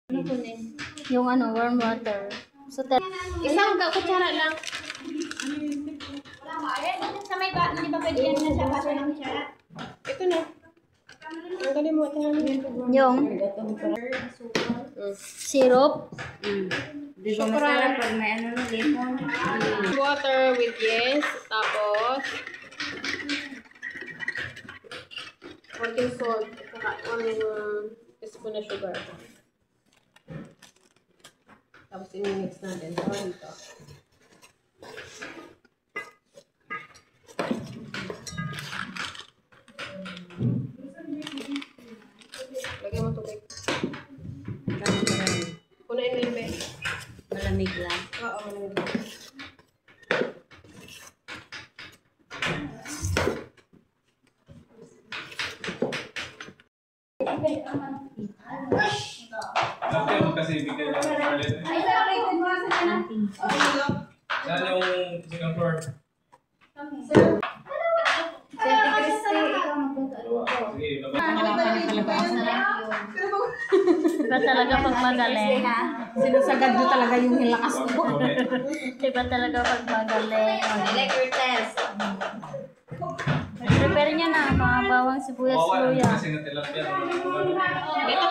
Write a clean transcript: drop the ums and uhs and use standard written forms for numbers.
Ano po na Yung warm water. So, isang kutsara lang. Sa may ba, hindi ba pwede yan na sa baso ng kutsara? Ito na. Ang galing mo. yung syrup. Di ba masarap pag may ano na lemon? Water with yes. Tapos, konting salt. Saka 1 teaspoon na sugar. Tapos i-mix natin. Saka dito. Lagyan mo tubig. Punain mo yung bed. Malamig lang. Oo, malamig. Sabi mo kasi bigyan niya ng toilet. Saan yung second floor? Sige, Iba talaga pag magaling. Sinasagad mo talaga yung hilakas mo. Iba talaga pag magaling. Liquor test. Prepare niya na mga bawang sibuyas, luya. Kasi na tilapia. Ito,